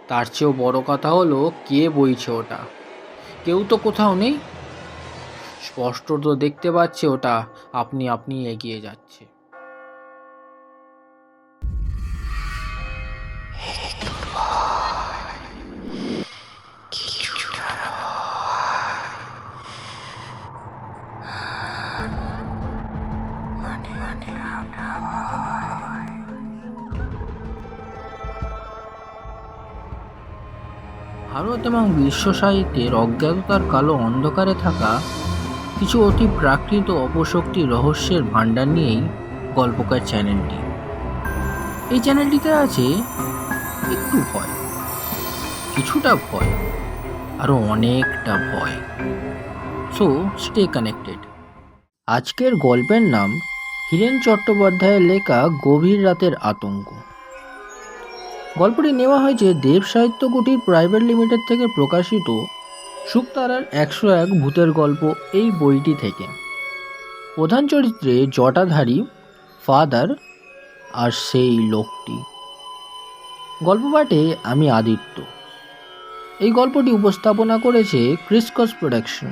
তার চেয়েও বড় কথা হলো কে বইছে ওটা। কেউ তো কোথাও নেই, স্পষ্ট তো দেখতে পাচ্ছে ওটা আপনি আপনি এগিয়ে যাচ্ছে। ভারত এবং বিশ্ব সাহিত্যের অজ্ঞাততার কালো অন্ধকারে থাকা কিছু অতি প্রাকৃত অপশক্তি রহস্যের ভাণ্ডার নিয়েই গল্পকার চ্যানেলটি। এই চ্যানেলটিতে আছে একটু ভয়, কিছুটা ভয়, আরও অনেকটা ভয়। So stay connected. আজকের গল্পের নাম হীরেন চট্টোপাধ্যায়ের লেখা গভীর রাতের আতঙ্ক। গল্পটি নেওয়া হয়েছে দেব সাহিত্য কুটির প্রাইভেট লিমিটেড থেকে প্রকাশিত শুকতারার 101 ভূতের গল্প এই বইটি থেকে। প্রধান চরিত্রে জটাধারী, ফাদার আর সেই লোকটি। গল্প পাঠে আমি আদিত্য। এই গল্পটি উপস্থাপনা করেছে ক্রিসকস প্রোডাকশন।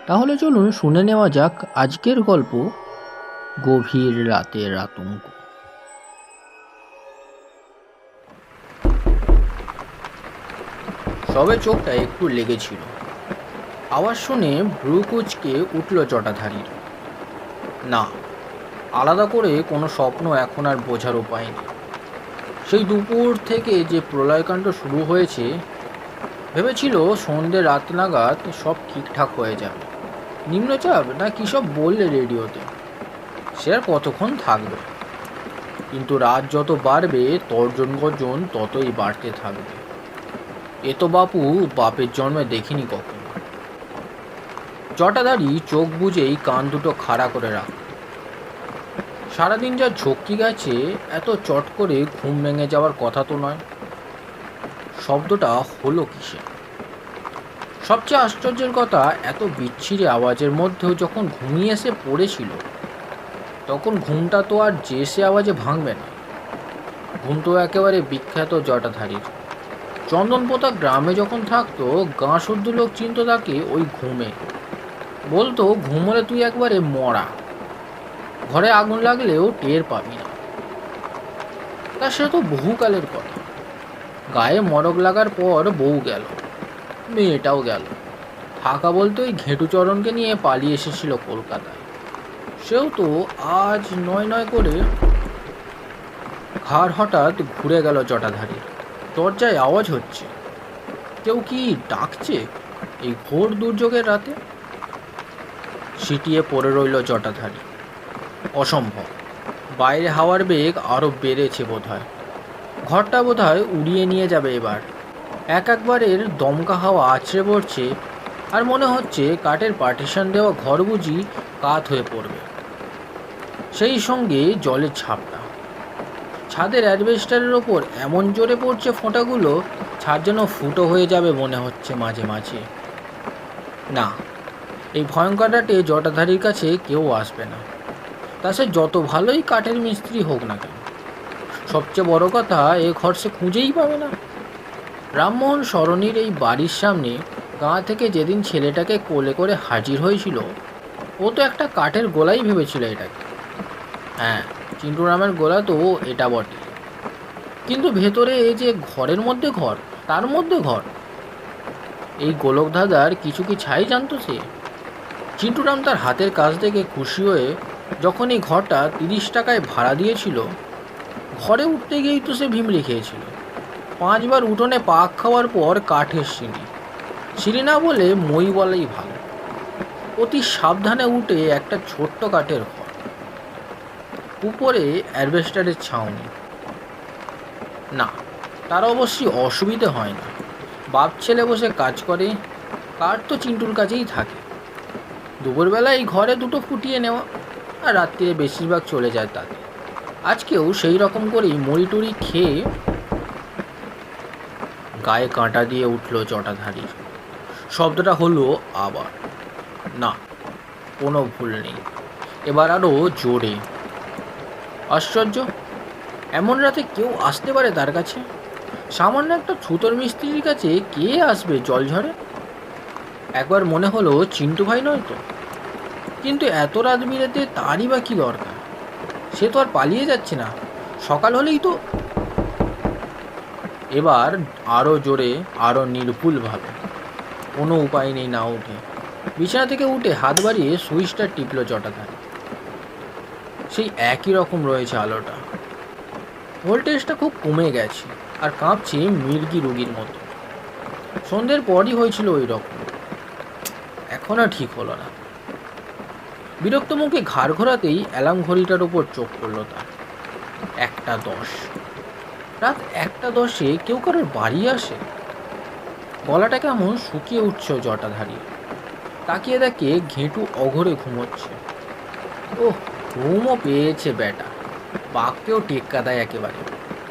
তাহলে চলুন শুনে নেওয়া যাক আজকের গল্প গভীর রাতের আতঙ্ক। সবে চোখটা একটু লেগেছিল। আওয়াজ শুনে ভ্রু কুঁচকে উঠল জটাধারীর। না, আলাদা করে কোনো স্বপ্ন এখন আর বোঝার উপায় নেই। সেই দুপুর থেকে যে প্রলয়কাণ্ড শুরু হয়েছে, ভেবেছিল সন্ধ্যে রাত নাগাদ সব ঠিকঠাক হয়ে যাবে। নিম্নচাপ না কী সব বললে রেডিওতে, সে আর কতক্ষণ থাকবে। কিন্তু রাত যত বাড়বে তর্জন গর্জন ততই বাড়তে থাকবে। এ তো বাপু বাপের জন্মে দেখিনি কখনো। জটাধারী চোখ বুজেই কান দুটো খাড়া করে রাখল। সারাদিন যা ঝক্কি গেছে, এত চট করে ঘুম ভেঙে যাওয়ার কথা তো নয়। শব্দটা হলো কিসে? সবচেয়ে আশ্চর্যের কথা, এত বিচ্ছিরি আওয়াজের মধ্যেও যখন ঘুমিয়ে এসে পড়েছিল, তখন ঘুমটা তো আর যে সে আওয়াজে ভাঙবে না। ঘুম তো একেবারে বিখ্যাত জটাধারীর। চন্দনপোতা গ্রামে যখন থাকতো, গাঁ শুদ্ধ লোক চিনত তাকে ওই ঘুমে। বলতো, ঘুম হলে তুই একবারে মরা, ঘরে আগুন লাগলেও টের পাবি না। তা সে তো বহুকালের কথা। গায়ে মরক লাগার পর বউ গেল, মেয়েটাও গেল। থাকা বলতে ওই ঘেটুচরণকে নিয়ে পালিয়ে এসেছিল কলকাতায়। সেও তো আজ নয় নয় করে। ঘাড় হঠাৎ ঘুরে গেল জটাধারীর। দরজায় আওয়াজ হচ্ছে। কেউ কি ডাকছে এই ঘোর দুর্যোগের রাতে? সিটিয়ে পড়ে রইল জটাধারী। অসম্ভব, বাইরে হাওয়ার বেগ আরও বেড়েছে বোধহয়। ঘরটা বোধহয় উড়িয়ে নিয়ে যাবে এবার। একবারের দমকা হাওয়া আছড়ে পড়ছে, আর মনে হচ্ছে কাঠের পার্টিশন দেওয়া ঘর বুঝি কাত হয়ে পড়বে। সেই সঙ্গে জলের ঝাপটা। ছাদের অ্যাডভেস্টারের ওপর এমন জোরে পড়ছে ফোঁটাগুলো, ছাদ যেন ফুটো হয়ে যাবে মনে হচ্ছে মাঝে মাঝে। না, এই ভয়ঙ্কর রাতে জটাধারীর কাছে কেউ আসবে না, তা সে যত ভালোই কাঠের মিস্ত্রি হোক না কেন। সবচেয়ে বড় কথা, এ ঘর সে খুঁজেই পাবে না। রামমোহন সরণির এই বাড়ির সামনে গাঁ থেকে যেদিন ছেলেটাকে কোলে করে হাজির হয়েছিল, ও তো একটা কাঠের গোলাই ভেবেছিল এটাকে। হ্যাঁ, চিন্টুরামের গোলা তো এটা বটে, কিন্তু ভেতরে এই যে ঘরের মধ্যে ঘর, তার মধ্যে ঘর, এই গোলক ধাঁধার কিছু কি ছাই জানতো সে? চিন্টুরাম তার হাতের কাজ দেখে খুশি হয়ে যখন এই ঘরটা 30 টাকায় ভাড়া দিয়েছিল, ঘরে উঠতে গিয়েই তো সে ভিমড়ে খেয়েছিল। 5 বার উঠোনে পাক খাওয়ার পর কাঠের সিঁড়ি, সিঁড়ি না বলে মই বলাই ভালো। অতি সাবধানে উঠে একটা ছোট্ট কাঠের ঘর, উপরে অ্যাডভেস্টারের ছাউনি। না, তার অবশ্যই অসুবিধে হয় না। বাপ ছেলে বসে কাজ করে, কাঠ তো চিন্টুর কাছেই থাকে। দুপুরবেলা এই ঘরে দুটো ফুটিয়ে নেওয়া, আর রাত্রিরে বেশিরভাগ চলে যায় তাতে। আজকেও সেই রকম করেই মুড়ি টুড়ি খেয়ে গায়ে কাঁটা দিয়ে উঠল জটাধারীর। শব্দটা হলো আবার। না, কোনো ভুল নেই, এবার আরও জোরে। আশ্চর্য, এমন রাতে কেউ আসতে পারে তার কাছে? সামান্য একটা ছুতোর মিস্ত্রির কাছে কে আসবে জল ঝড়ে? একবার মনে হলো চিন্টু ভাই নয় তো, কিন্তু এত রাত বিরেতে তারই বা কী দরকার? সে তো আর পালিয়ে যাচ্ছে না, সকাল হলেই তো। এবার আরও জোরে, আরও নির্ভুলভাবে, কোনো উপায় নেই না উঠে বিছানা থেকে উঠে হাত বাড়িয়ে সুইচটা টিপল জটাধারী। সেই একই রকম রয়েছে আলোটা, ভোল্টেজটা খুব কমে গেছে আর কাঁপছে মির্গি রোগীর মতো। সন্ধ্যের পরই হয়েছিল ওই রকম, এখন আর ঠিক হলো না। বিরক্ত মুখে ঘাড় ঘোরাতেই অ্যালার্ম ঘড়িটার ওপর চোখ পড়ল তার। 1:10, রাত 1:10-এ কেউ কারোর বাড়ি আসে? গলাটা কেমন শুকিয়ে উঠছে জটাধারী। তাকিয়ে দেখে ঘেঁটু অঘরে ঘুমোচ্ছে। ওহ, ঘুমও পেয়েছে বেটা, বাঘকেও টেক্কা দেয় একেবারে।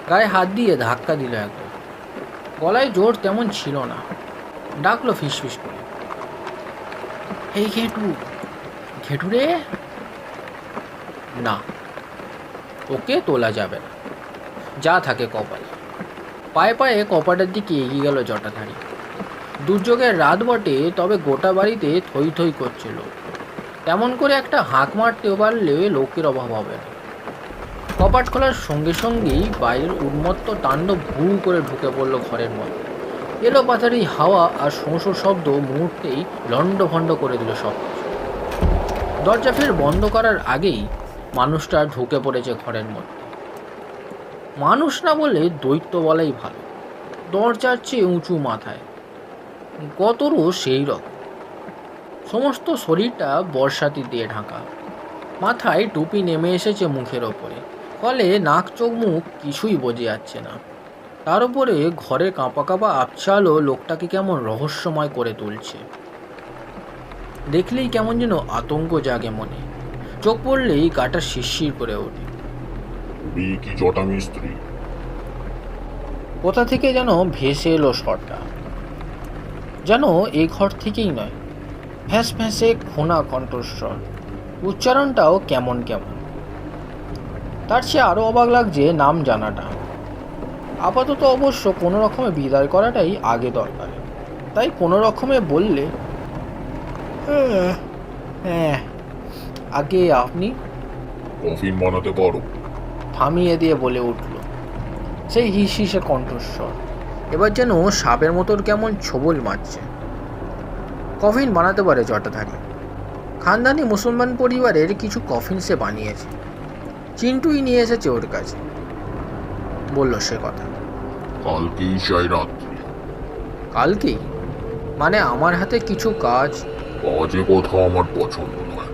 গায়ে হাত দিয়ে ধাক্কা দিল একবার। গলায় জোর তেমন ছিল না, ডাকলো ফিসফিস করে, এই ঘেঁটু, ঘেঁটু রে। না, ওকে তোলা যাবে না, যা থাকে কপালে। পায়ে পায়ে কপাটের দিকে এগিয়ে গেল জটাধারী। দুর্যোগের রাত বটে, তবে গোটা বাড়িতে থই থই করছিল। তেমন করে একটা হাঁক মারতে পারলে লোকের অভাব হবে না। কপাট খোলার সঙ্গে সঙ্গেই বাইরের উন্মত্ত তাণ্ডব ভু করে ঢুকে পড়ল ঘরের মধ্যে। এলো পাথারি হাওয়া আর শোঁসো শব্দ মুহূর্তেই লণ্ডভণ্ড করে দিল সব কিছু। দরজা ফের বন্ধ করার আগেই মানুষটা ঢুকে পড়েছে ঘরের মধ্যে। মানুষ না বলে দৈত্য বলাই ভালো। দরজার চেয়ে উঁচু মাথায়, গতরও সেই রকম। সমস্ত শরীরটা বর্ষাতি দিয়ে ঢাকা। মাথায় টুপি নেমে এসেছে মুখের ওপরে, ফলে নাক চোখ মুখ কিছুই বোঝা যাচ্ছে না। তার উপরে ঘরে কাঁপা কাঁপা আবছা আলো লোকটাকে কেমন রহস্যময় করে তুলছে। দেখলেই কেমন যেন আতঙ্ক জাগে মনে, চোখ পড়লেই গাটা শিরশির করে ওঠে। কি জটা মিস্ত্রি? কোথা থেকে যেন ভেসে এলো স্বরটা, যেন এই ঘর থেকেই নয়। ফ্যাঁস ফ্যাঁসে খোনা কণ্ঠস্বর, উচ্চারণটাও কেমন কেমন। তার চেয়ে আরও অবাক লাগছে নাম জানাটা। আপাতত অবশ্য কোনো রকমে বিদায় করাটাই আগে দরকার, তাই কোনো রকমে বললে, হ্যাঁ, আগে আপনি। কফিন বানাতে পারো? থামিয়ে দিয়ে বলে উঠল সেই হিস হিসে কণ্ঠস্বর। এবার যেন সাপের মতোর কেমন ছোবল মারছে। কফিন বানাতে পারে জটাধারী। খানদানি মুসলমান পরিবারের কিছু কফিন সে বানিয়েছে। চিন্টুই নিয়ে এসেছে ওর কাছে। বলল সে কথা। কালকেই চাই রাত্রি। কালকেই? মানে আমার হাতে কিছু কাজ। বাজে কথা আমার পছন্দ নয়।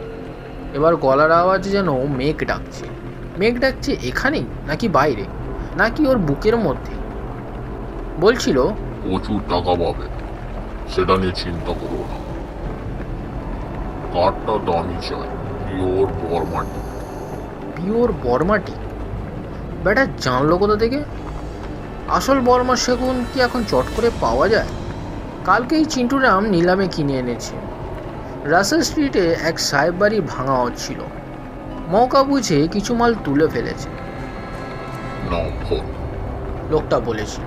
এবার গলার আওয়াজ যেন মেঘ ডাকছে। মেঘ ডাকছে এখানেই নাকি বাইরে, নাকি ওর বুকের মধ্যে? বলছিল, প্রচুর টাকা পাবে, সেটা নিয়ে চিন্তা করো না। কাঠটা দামি চাই, পিওর বর্মাটি। পিওর বর্মাটি? বেটা জানলো কোথা থেকে? আসল বর্মা সেগুন কি এখন চট করে পাওয়া যায়? কালকেই চিন্টুরাম নিলামে কিনে এনেছে। রাসেল স্ট্রিটে এক সাহেব বাড়ি ভাঙা হচ্ছিল, মৌকা বুঝে কিছু মাল তুলে ফেলেছে। লোকটা বলেছিল।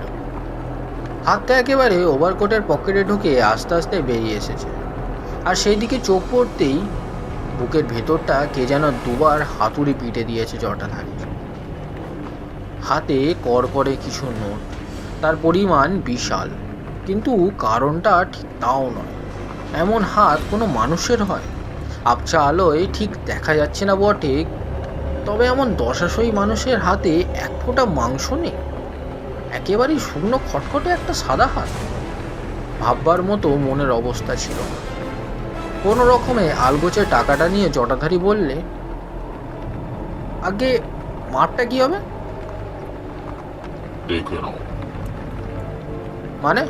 হাতটা একেবারে ওভারকোটের পকেটে ঢুকে আস্তে আস্তে বেরিয়ে এসেছে, আর সেই দিকে চোখ পড়তেই বুকের ভেতরটা কে যেন দুবার হাতুড়ি পিটে দিয়েছে জটাধারী। হাতে করকরে কিছু নোট, তার পরিমাণ বিশাল, কিন্তু কারণটা ঠিক তাও নয়। এমন হাত কোনো মানুষের হয়? আবছা আলোয় ঠিক দেখা যাচ্ছে না বটে, তবে এমন দশাশয়ী মানুষের হাতে এক ফোঁটা মাংস নেই, একেবারেই শুকনো খটখটে একটা সাদা হাত। ভাববার মতো মনের অবস্থা ছিল না। কোনো রকমে আলগোচে টাকাটা নিয়ে জটাধারী বললে, আগে মারটা কি হবে? দেখে নাও। মানে?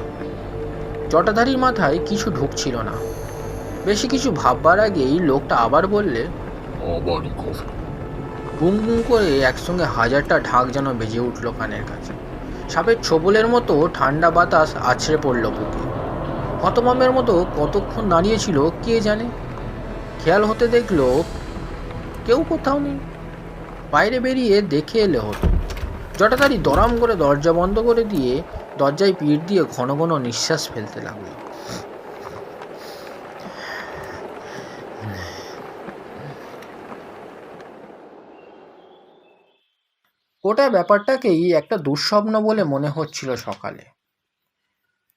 জটাধারীর মাথায় কিছু ঢুকছিল না। বেশি কিছু ভাববার আগেই লোকটা আবার বললে, আবারই কফি। গুম গুম করে একসঙ্গে 1000টা ঢাক যেন বেজে উঠল কানের কাছে। সাপের ছোবলের মতো ঠান্ডা বাতাস আছড়ে পড়ল বুকে। হতমামের মতো কতক্ষণ দাঁড়িয়েছিল কে জানে। খেয়াল হতে দেখলো কেউ কোথাও নেই। বাইরে বেরিয়ে দেখে এলে হতো। জটাধারী দরাম করে দরজা বন্ধ করে দিয়ে দরজায় পিঠ দিয়ে ঘন ঘন নিঃশ্বাস ফেলতে লাগলো। গোটা ব্যাপারটাকেই একটা দুঃস্বপ্ন বলে মনে হচ্ছিল সকালে।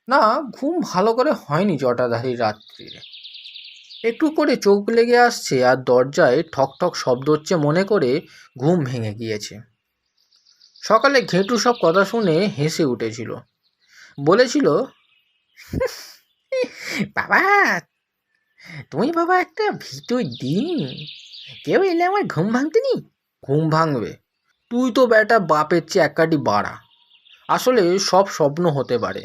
না, ঘুম ভালো করে হয়নি জটাধারীর রাত্রিরে। একটু করে চোখ লেগে আসছে আর দরজায় ঠক ঠক শব্দ হচ্ছে মনে করে ঘুম ভেঙে গিয়েছে। সকালে ঘেঁটু সব কথা শুনে হেসে উঠেছিল, বলেছিল, বাবা তুমি বাবা একটা ভিতর দিন, কেউ এলে আমার ঘুম ভাঙতে নি। ঘুম ভাঙবে? তুই তো বেটা বাপের চেয়ে এক কাটি বাড়া। আসলে সব স্বপ্ন হতে পারে,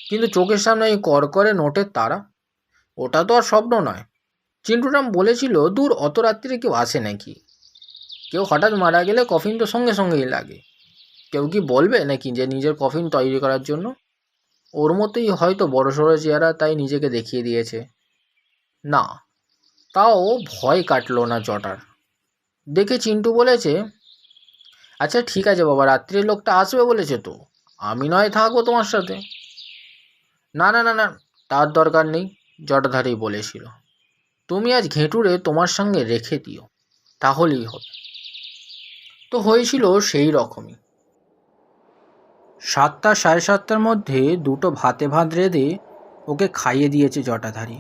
কিন্তু চোখের সামনে এই করকরে নোটের তারা, ওটা তো আর স্বপ্ন নয়। চিন্টুরাম বলেছিল, দূর অত রাত্রিরে কেউ আসে নাকি? কেউ হঠাৎ মারা গেলে কফিন তো সঙ্গে সঙ্গেই লাগে। কেউ কি বলবে নাকি যে নিজের কফিন তৈরি করার জন্য? ওর মতোই হয়তো বড়সড় চেহারা, তাই নিজেকে দেখিয়ে দিয়েছে। না, তাও ভয় কাটলো না জটার। দেখে চিন্টু বলেছে, আচ্ছা ঠিক আছে বাবা, রাত্রির লোকটা আসবে বলেছে তো, আমি নয় থাকবো তোমার সাথে। না না না না, তার দরকার নেই, জটাধারী বলেছিল। তুমি আজ ঘেঁটুরে তোমার সঙ্গে রেখে দিও, তাহলেই হবে। তো হয়েছিল সেই রকমই। 7টা 7:30টার মধ্যে দুটো ভাতে ভাত রেঁধে ওকে খাইয়ে দিয়েছে জটাধারী,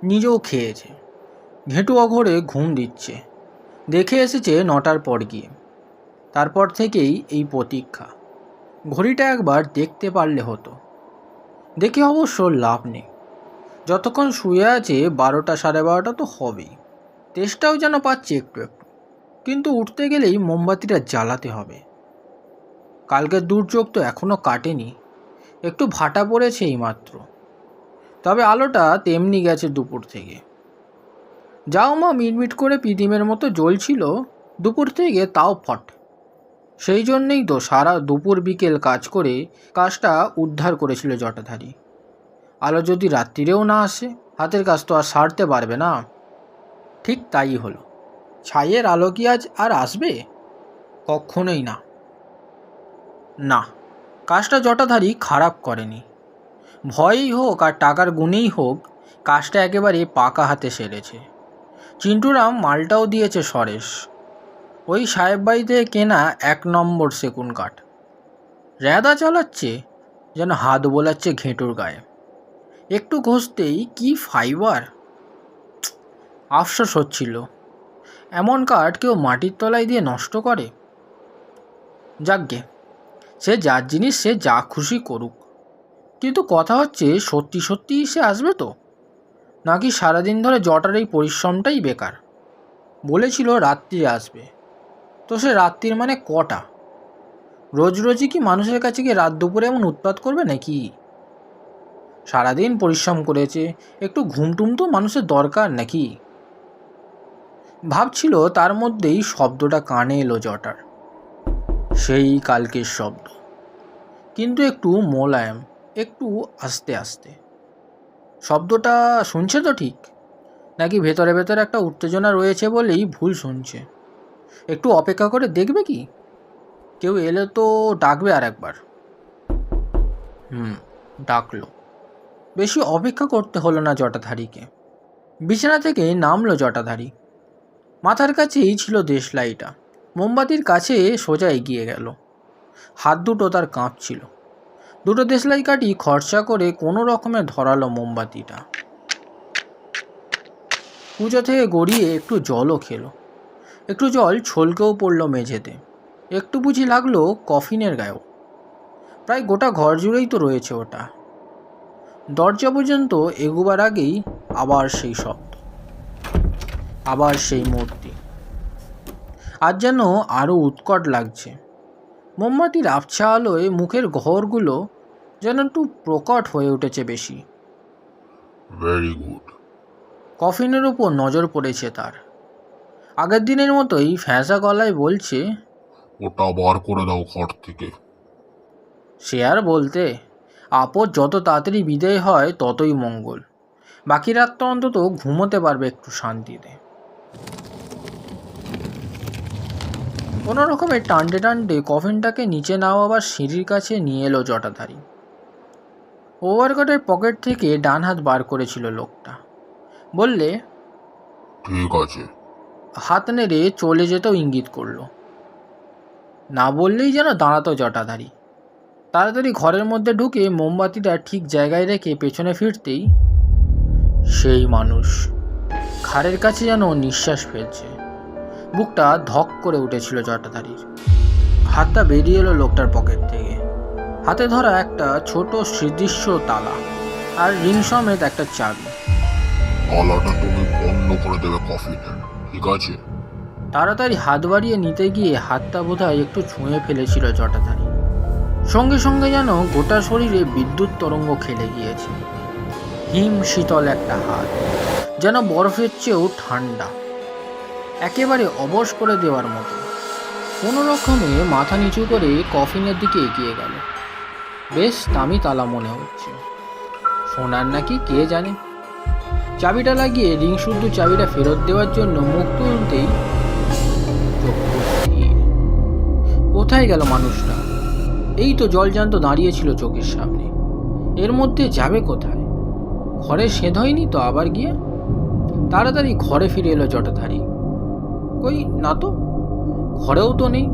নিজেও খেয়েছে। ঘেঁটু অঘরে ঘুম দিচ্ছে, দেখে এসেছে 9টার পর গিয়ে। তারপর থেকেই এই প্রতীক্ষা। ঘড়িটা একবার দেখতে পারলে হতো। দেখে অবশ্য লাভ নেই, যতক্ষণ শুয়ে আছে 12টা 12:30 তো হবেই। তেষ্টাও যেন পাচ্ছে একটু একটু, কিন্তু উঠতে গেলেই মোমবাতিটা জ্বালাতে হবে। কালকের দুর্যোগ তো এখনও কাটেনি, একটু ভাটা পড়েছে এইমাত্র, তবে আলোটা তেমনি গেছে দুপুর থেকে। যাও মা মিটমিট করে পিদিমের মতো জ্বলছিল দুপুর থেকে, তাও ফট। সেই জন্যেই তো সারা দুপুর বিকেল কাজ করে কাজটা উদ্ধার করেছিল জটাধারী। আলো যদি রাত্রিরেও না আসে, হাতের কাজ তো আর সারতে পারবে না। ঠিক তাই হলো। ছাইয়ের আলো কি আজ আর আসবে? কখনোই না। না, কাজটা জটাধারী খারাপ করেনি। ভয়ই হোক আর টাকার গুণেই হোক, কাজটা একেবারে পাকা হাতে সেরেছে। চিন্টুরাম মালটাও দিয়েছে সরেশ, ওই সাহেব বাড়িতে কেনা 1 নম্বর সেগুন কাঠ। র্যাদা চালাচ্ছে যেন হাত বোলাচ্ছে ঘেঁটুর গায়ে। একটু ঘষতেই কি ফাইবার! আফসোস হচ্ছিল, এমন কাঠ কেউ মাটির তলায় দিয়ে নষ্ট করে। যাকগে, সে যার জিনিস সে যা খুশি করুক। কিন্তু কথা হচ্ছে, সত্যি সত্যিই সে আসবে তো, নাকি সারাদিন ধরে জটার এই পরিশ্রমটাই বেকার? বলেছিল রাত্রি আসবে, তো সে রাত্রির মানে কটা? রোজ রোজই কি মানুষের কাছে গিয়ে রাত দুপুরে এমন উৎপাত করবে নাকি? সারাদিন পরিশ্রম করেছে, একটু ঘুমটুম তো মানুষের দরকার নাকি? ভাবছিল, তার মধ্যেই শব্দটা কানে এলো জটার, সেই কালকের শব্দ, কিন্তু একটু মোলায়েম, একটু আস্তে আস্তে। শব্দটা শুনছে তো ঠিক, নাকি ভেতরে ভেতরে একটা উত্তেজনা রয়েছে বলেই ভুল শুনছে? একটু অপেক্ষা করে দেখবে কি? কেউ এলে তো ডাকবে আর একবার। ডাকলো। বেশি অপেক্ষা করতে হলো না জটাধারীকে। বিছানা থেকে নামলো জটাধারী। মাথার কাছেই ছিল দেশলাইটা, মোমবাতির কাছে সোজা এগিয়ে গেল। হাত দুটো তার কাঁপছিল। দুটো দেশলাই কাঠি খরচা করে কোনো রকমে ধরালো মোমবাতিটা। কুঁজো থেকে গড়িয়ে একটু জলও খেলো। একটু জল ছলকেও পড়লো মেঝেতে। একটু বুঝি লাগলো কফিনের গায়েও। প্রায় গোটা ঘর জুড়েই তো রয়েছে ওটা। দরজা পর্যন্ত এগোবার আগেই আবার সেই শব্দ, আবার সেই মূর্তি। আজ যেন আরও উৎকট লাগছে। মোমবাতির আবছা আলোয় মুখের ঘরগুলো যেন একটু প্রকট হয়ে উঠেছে বেশি। Very good. কফিনের উপর নজর পড়েছে তার। আগের দিনের মতোই ফ্যাঁসা গলায় বলছে, ওটা বার করে দাও ঘর থেকে। সে আর বলতে, আপদ যত তাড়াতাড়ি বিদায় হয় ততই মঙ্গল। বাকি রাতটা অন্তত ঘুমোতে পারবে একটু শান্তিতে। কোনো রকমে টানতে টানতে কফিনটাকে নিচে নামাবার সিঁড়ির কাছে নিয়ে এলো জটাধারী। ওভারকোটের পকেট থেকে ডান হাত বার করেছিল লোকটা। বললে, ঠিক আছে। হাত নেড়ে চলে যেতেও ইঙ্গিত করলো। না বললেই যেন দাঁড়াতো জটাধারী। তাড়াতাড়ি ঘরের মধ্যে ঢুকে মোমবাতিটা ঠিক জায়গায় রেখে পেছনে ফিরতেই সেই মানুষ ঘাড়ের কাছে যেন নিঃশ্বাস ফেলছে। বুকটা ধক করে উঠেছিল জটাধারীর। হাতটা বেরিয়ে এলো লোকটার পকেট থেকে। হাতে ধরা একটা ছোট সুদৃশ্য তালা আর রিং সমেত একটা চাবি। তালাটা তুমি বন্ধ করে দেবে কফিনে, ঠিক আছে? তাড়াতাড়ি হাত বাড়িয়ে নিতে গিয়ে হাতটা বোধহয় একটু ছুঁয়ে ফেলেছিল জটাধারী। সঙ্গে সঙ্গে যেন গোটা শরীরে বিদ্যুৎ তরঙ্গ খেলে গিয়েছে। হিম শীতল একটা হাত, যেন বরফের চেয়েও ঠান্ডা, একেবারে অবশ করে দেওয়ার মতো। কোনো রকমে মাথা নিচু করে কফিনের দিকে এগিয়ে গেল। বেশ দামি তালা মনে হচ্ছে, সোনার নাকি কে জানে। চাবিটা লাগিয়ে রিং শুদ্ধ চাবিটা ফেরত দেওয়ার জন্য মুখ তুলতেই চক্ষু স্থির। কোথায় গেল মানুষটা? এই তো জলজান্ত দাঁড়িয়েছিল চোখের সামনে। এর মধ্যে যাবে কোথায়? ঘরে সেঁধ হয়নি তো আবার গিয়ে? তাড়াতাড়ি ঘরে ফিরে এলো জটাধারী। কই না তো, ঘরেও তো নেই।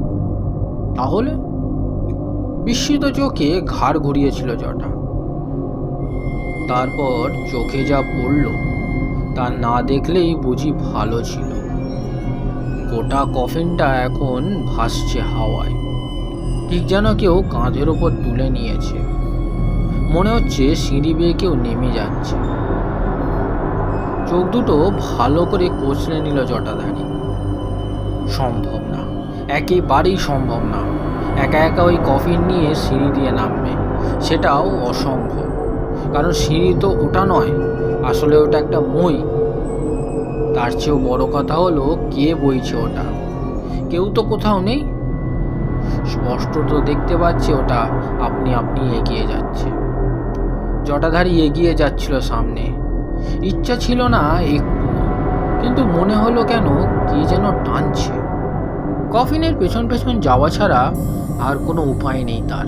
তাহলে? বিস্মিত চোখে ঘাড় ঘুরিয়েছিল জটা। তারপর চোখে যা পড়ল তা না দেখলেই বুঝি ভালো ছিল। গোটা কফিনটা এখন ভাসছে হাওয়ায়, ঠিক যেন কেউ কাঁধের ওপর তুলে নিয়েছে। মনে হচ্ছে সিঁড়ি বেয়ে কেউ নেমে যাচ্ছে। চোখ দুটো ভালো করে কচলে নিল জটাধারী। সম্ভব না, একেবারেই সম্ভব না। একা একা ওই কফিন নিয়ে সিঁড়ি দিয়ে নামবে, সেটাও অসম্ভব। কারণ সিঁড়ি তো ওটা নয়, আসলে ওটা একটা মই। তার চেয়েও বড় কথা হলো, কে বইছে ওটা? কেউ তো কোথাও নেই। স্পষ্ট তো দেখতে পাচ্ছে ওটা আপনি আপনি এগিয়ে যাচ্ছে। জটাধারী এগিয়ে যাচ্ছিল সামনে। ইচ্ছা ছিল না একটু, কিন্তু মনে হলো কেন কে যেন টানছে। কফিনের পেছন পেছন যাওয়া ছাড়া আর কোনো উপায় নেই তার।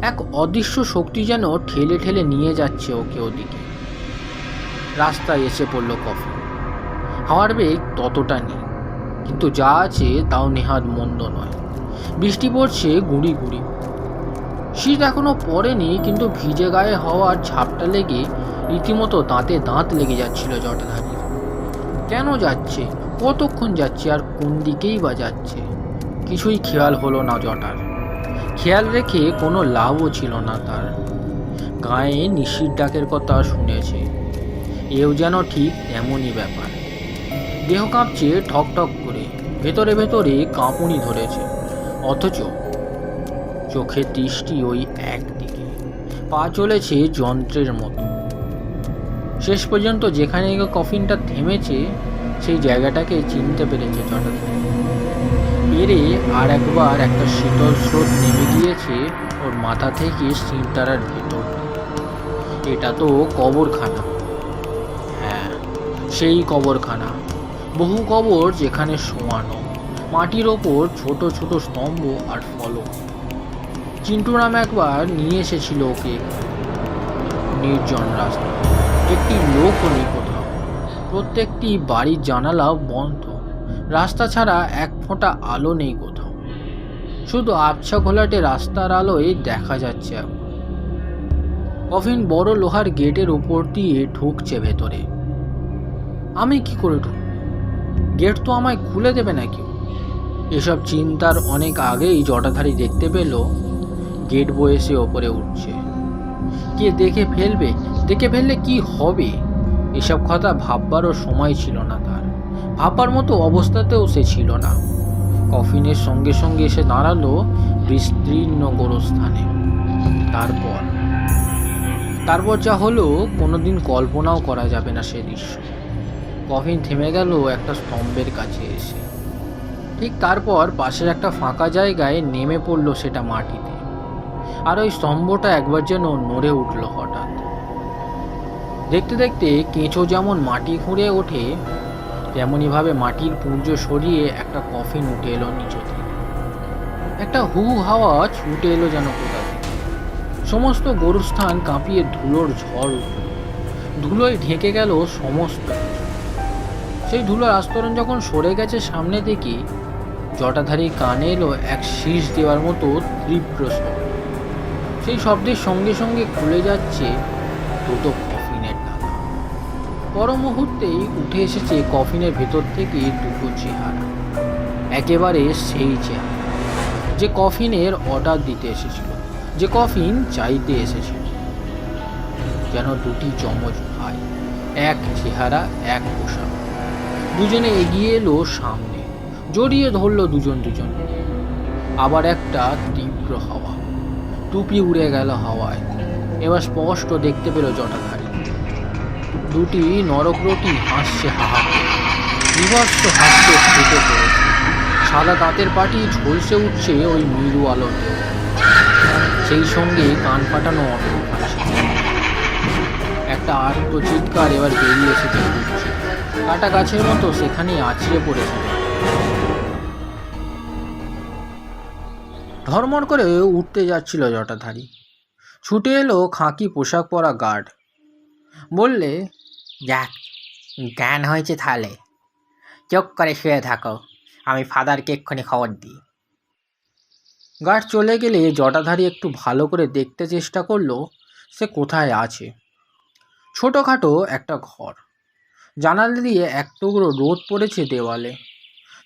এক অদৃশ্য শক্তি যেন ঠেলে ঠেলে নিয়ে যাচ্ছে ওকে ওদিকে। রাস্তায় এসে পড়ল কফিন। হাওয়ার বেগ ততটা নেই, কিন্তু যা আছে তাও নেহাত মন্দ নয়। বৃষ্টি পড়ছে গুঁড়ি গুঁড়ি। শীত এখনো পড়েনি, কিন্তু ভিজে গায়ে হওয়ার ঝাপটা লেগে রীতিমতো দাঁতে দাঁত লেগে যাচ্ছিল জটাধারীর। কেন যাচ্ছে, কতক্ষণ যাচ্ছে, আর কোন দিকেই বা যাচ্ছে? কিছুই খেয়াল হলো না জটার। খেয়াল রেখে কোনো লাভও ছিল না তার। গায়ে নিশির ডাকের কথা শুনেছে, এও যেন ঠিক তেমনই ব্যাপার। দেহ কাঁপছে ঠক ঠক করে, ভেতরে ভেতরে কাঁপুনি ধরেছে, অথচ চোখের দৃষ্টি ওই একদিকে। পা চলেছে যন্ত্রের মতো। শেষ পর্যন্ত যেখানে কফিনটা থেমেছে সেই জায়গাটাকে চিনতে পেরেছে জটাধারী। পেরে আর একবার একটা শীতল স্রোত নেমে গিয়েছে ওর মাথা থেকে সিঁড়তারার ভেতর। এটা তো কবরখানা। হ্যাঁ, সেই কবরখানা। বহু কবর যেখানে শোয়ানো, মাটির ওপর ছোট ছোট স্তম্ভ আর ফলক। চিন্টুরাম একবার নিয়ে এসেছিল ওকে। নির্জন রাস্তা, একটি লোকও নেই কোথাও। প্রত্যেকটি বাড়ির জানালা বন্ধ। রাস্তা ছাড়া এক ফোঁটা আলো নেই কোথাও। শুধু আবছা ঘোলাটে রাস্তার আলোয় দেখা যাচ্ছে এখন। কফিন বড় লোহার গেটের উপর দিয়ে ঢুকছে ভেতরে। আমি কি করে ঢুকব? গেট তো আমায় খুলে দেবে নাকি? এসব চিন্তার অনেক আগেই জটাধারী দেখতে পেল গেট বয়ে সে ওপরে উঠছে। কে দেখে ফেলবে? দেখে ফেললে কি হবে? এসব কথা ভাববারও সময় ছিল না তার। ভাববার মতো অবস্থাতেও সে ছিল না। কফিনের সঙ্গে সঙ্গে এসে দাঁড়ালো বিস্তীর্ণ গোরস্থানে। তারপর যা হলো কোনোদিন কল্পনাও করা যাবে না সে দৃশ্য। কফিন থেমে গেল একটা স্তম্ভের কাছে এসে। ঠিক তারপর পাশের একটা ফাঁকা জায়গায় নেমে পড়ল সেটা মাটিতে। আর ওই স্তম্ভটা একবার যেন নড়ে উঠল হঠাৎ। দেখতে দেখতে কেঁচো যেমন মাটি খুঁড়ে ওঠে, তেমনইভাবে মাটির পুঞ্জ সরিয়ে একটা কফিন উঠে এলো নিচে থেকে। একটা হু হাওয়া ছুটে এলো যেন কোথা থেকে। সমস্ত গোরস্থান কাঁপিয়ে ধুলোর ঝড় উঠল। ধুলোয় ঢেকে গেল সমস্ত কিছু। সেই ধুলোর আস্তরণ যখন সরে গেছে সামনে থেকে, জটাধারী কানে এলো এক শীষ দেওয়ার মতো তীব্র শব্দ। সেই শব্দের সঙ্গে সঙ্গে খুলে যাচ্ছে দুটো কফিনের ঢাকা। পর মুহূর্তেই উঠে এসেছে কফিনের ভেতর থেকে দুটো চেহারা, একেবারে সেই চেহারা যে কফিনের অর্ডার দিতে এসেছিল, যে কফিন চাইতে এসেছিল। যেন দুটি যমজ ভাই, এক চেহারা এক পোশাক। দুজনে এগিয়ে এলো সামনে, জড়িয়ে ধরল দুজন দুজনকে। আবার একটা তীব্র হাওয়া, টুপি উড়ে গেল হাওয়ায়। এবার স্পষ্ট দেখতে পেল জটাধারী দুটি নরকরটি হাসছে হাহা করে, বিভৎস হাসতে ফেটে পড়েছে। সাদা দাঁতের পাটি ঝলসে উঠছে ওই মৃদু আলোতে, সেই সঙ্গে কান ফাটানো অটল হাসি। একটা আর্ত চিৎকার এবার বেরিয়ে এসেছে ঘুরছে, কাটা গাছের মতো সেখানেই আছড়ে পড়েছে। ধর্মর করে উঠতে যাচ্ছিল জটাধারী। ছুটে এলো খাকি পোশাক পরা গার্ড। বললে, যাক, জ্ঞান হয়েছে তাহলে। চোখ করে শুয়ে থাকো, আমি ফাদারকে এক্ষুনি খবর দিই। গার্ড চলে গেলে জটাধারী একটু ভালো করে দেখতে চেষ্টা করলো সে কোথায় আছে। ছোটোখাটো একটা ঘর, জানালা দিয়ে এক টুকরো রোদ পড়েছে দেওয়ালে।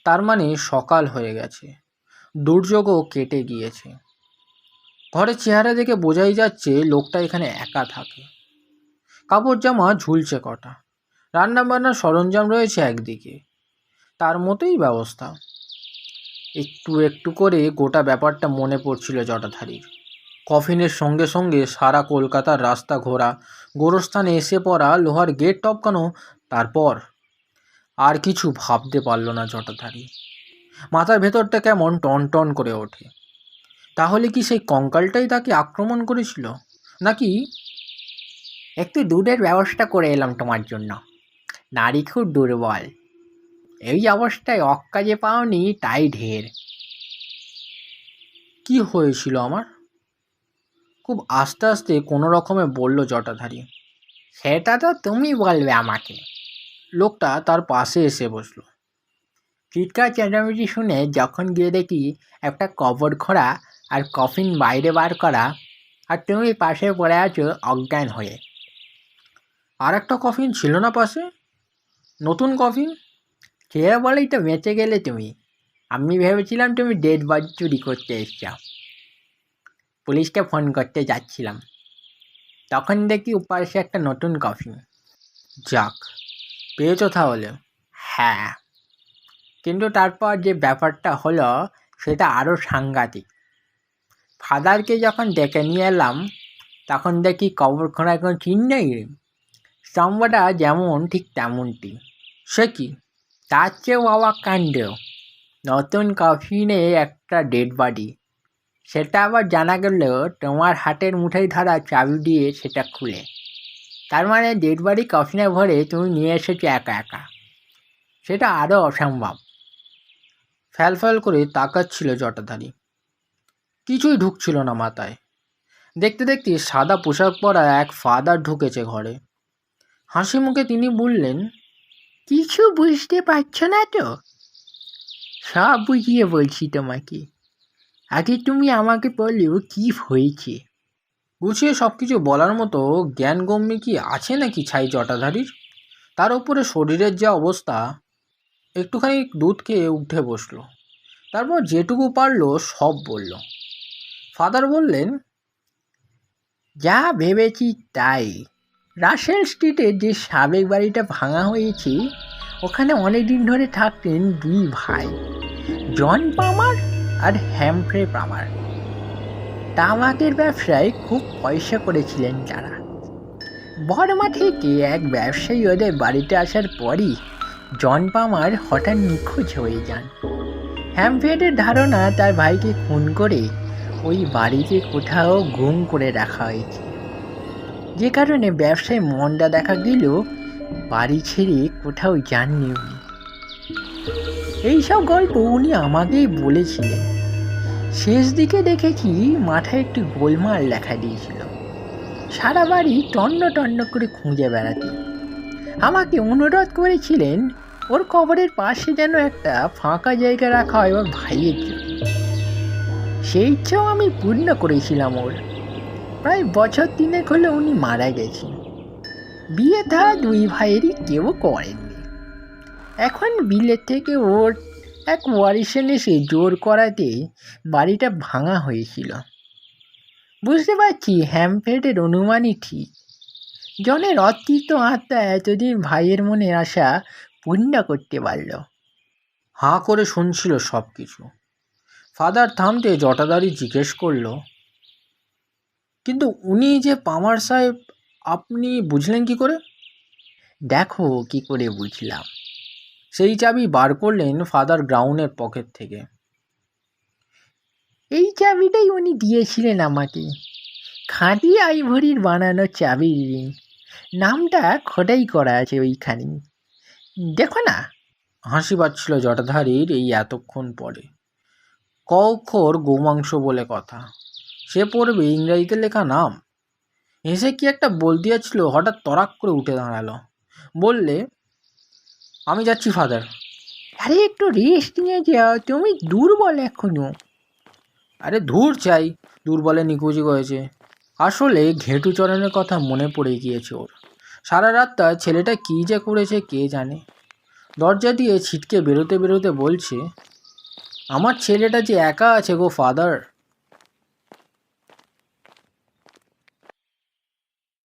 তার মানে সকাল হয়ে গেছে, দুর্যোগও কেটে গিয়েছে। ঘরের চেহারা দেখে বোঝাই যাচ্ছে লোকটা এখানে একা থাকে। কাপড় জামা ঝুলছে কটা, রান্নাবান্নার সরঞ্জাম রয়েছে একদিকে, তার মতোই ব্যবস্থা। একটু একটু করে গোটা ব্যাপারটা মনে পড়ছিল জটাধারীর। কফিনের সঙ্গে সঙ্গে সারা কলকাতার রাস্তা ঘোরা, গোরস্থানে এসে পড়া, লোহার গেট টপকানো, তারপর আর কিছু ভাবতে পারল না জটাধারী। মাথার ভেতরটা কেমন টন টন করে ওঠে। তাহলে কি সেই কঙ্কালটাই তাকে আক্রমণ করেছিল, নাকি? একটু দুধের ব্যবস্থা করে এলাম তোমার জন্য। নারী খুব দুর্বল, এই অবস্থায় অকাজে পাওনি তাই ঢের। কি হয়েছিল আমার? খুব আস্তে আস্তে কোনো রকমে বলল জটাধারী। সেটা তো তুমি বলবে আমাকে। লোকটা তার পাশে এসে বসলো। চিৎকার চেঁচামেচি শুনে যখন গিয়ে দেখি একটা কবর খোঁড়া আর কফিন বাইরে বার করা, আর তুমি পাশে পড়ে আছো অজ্ঞান হয়ে। আর একটা কফিন ছিল না পাশে? নতুন কফিন? সে বলেই তো বেঁচে গেলে তুমি। আমি ভেবেছিলাম তুমি ডেড বডি চুরি করতে এসছ। পুলিশকে ফোন করতে যাচ্ছিলাম, তখন দেখি উপাশে একটা নতুন কফিন। যাক, পেয়েছো তাহলে? হ্যাঁ, কিন্তু তারপর যে ব্যাপারটা হলো সেটা আরও সাংঘাতিক। ফাদারকে যখন ডেকে নিয়ে এলাম তখন দেখি কবর খোঁড়ার কোনো চিহ্নই নেই। স্তম্ভটা যেমন ঠিক তেমনটি। সে কি? তার চেয়েও অবাক কাণ্ড, নতুন কফিনে একটা ডেড বডি। সেটা আবার জানা গেল তোমার হাতের মুঠোয় ধরা চাবি দিয়ে সেটা খুলে। তার মানে ডেড বডি কফিনে ভরে তুমি নিয়ে এসেছো একা একা। সেটা আরও অসম্ভব। ফ্যাল করে তাকাচ্ছিল জটাধারী। কিছুই ঢুকছিল না মাথায়। দেখতে দেখতে সাদা পোশাক পরা এক ফাদার ঢুকেছে ঘরে। হাসি মুখে তিনি বললেন, কিছু বুঝতে পারছো না তো? সব বুঝিয়ে বলছি তোমাকে। আগে তুমি আমাকে বলো কি হয়েছে। গুছিয়ে সব কিছু বলার মতো জ্ঞানগম্যি কি আছে নাকি ছাই জটাধারীর? তার উপরে শরীরের যা অবস্থা। একটুখানি দুধ খেয়ে উঠে বসলো, তারপর যেটুকু পারলো সব বলল। ফাদার বললেন, যা ভেবেছি তাই। রাসেল স্ট্রিটে যে সাবেক বাড়িটা ভাঙা হয়েছে ওখানে অনেক দিন ধরে থাকতেন দুই ভাই, জন পামার আর হ্যামফ্রে পামার। তামাকের ব্যবসায় খুব পয়সা করেছিলেন তারা। বর্মা থেকে এক ব্যবসায়ী ওদের বাড়িতে আসার পরই জন পামার হঠাৎ নিখোঁজ হয়ে যান। হ্যামফ্রেডের ধারণা তার ভাইকে খুন করে ওই বাড়িতে কোথাও গুম করে রাখা হয়েছে, যে কারণে ব্যবসায় মন্দা দেখা গেলেও বাড়ি ছেড়ে কোথাও যাননি উনি। এইসব গল্প উনি আমাকেই বলেছিলেন। শেষ দিকে দেখেছি মাথায় একটি গোলমাল লেখা দিয়েছিল। সারা বাড়ি টন্ন টন্ন করে খুঁজে বেড়াতে। আমাকে অনুরোধ করেছিলেন ওর কবরের পাশে যেন একটা ফাঁকা জায়গা রাখা হয় ওর ভাইয়ের জন্য। সেই ইচ্ছেও আমি পূর্ণ করেছিলাম ওর। প্রায় বছর 3 হলো উনি মারা গেছেন। বিয়ে থা 2 ভাইয়েরই কেউ করেননি। এখন বিলেত থেকে ওর এক ওয়ারিশন এসে জোর করাতে বাড়িটা ভাঙা হয়েছিল। বুঝতে পারছি হ্যামফ্রেডের অনুমানই ঠিক। জনের অতৃপ্ত আত্মা এতদিন ভাইয়ের মনের আশা পূর্ণ করতে পারল। হাঁ করে শুনছিল সব কিছু। ফাদার থামতে জটাদারি জিজ্ঞেস করলো, কিন্তু উনি যে পামার সাহেব, আপনি বুঝলেন কি করে? দেখো কি করে বুঝলাম। সেই চাবি বার করলেন ফাদার গ্রাউনের পকেট থেকে। এই চাবিটাই উনি দিয়েছিলেন আমাকে। খাঁটি আইভরির বানানো চাবির রিং। নামটা খোদাই করা আছে ওইখানেই, দেখো না। হাসি পাচ্ছিল জটাধারীর এই এতক্ষণ পরে। ক অক্ষর গোমাংস বলে কথা, সে পড়বে ইংরেজিতে লেখা নাম। হেসে কি একটা বলতে যাচ্ছিল, হঠাৎ তরাক করে উঠে দাঁড়ালো। বললে, আমি যাচ্ছি ফাদার। আরে একটু রেস্ট নিয়ে যাও, তুমি দুর্বল এখনো। আরে ধুর চাই, দুর্বলে নিকুচি হয়েছে। আসলে ঘেটুচরণের কথা মনে পড়ে গিয়েছে ওর। সারা রাতটা ছেলেটা কী যে করেছে কে জানে। দরজা দিয়ে ছিটকে বেরোতে বেরোতে বলছে, আমার ছেলেটা যে একা আছে গো ফাদার।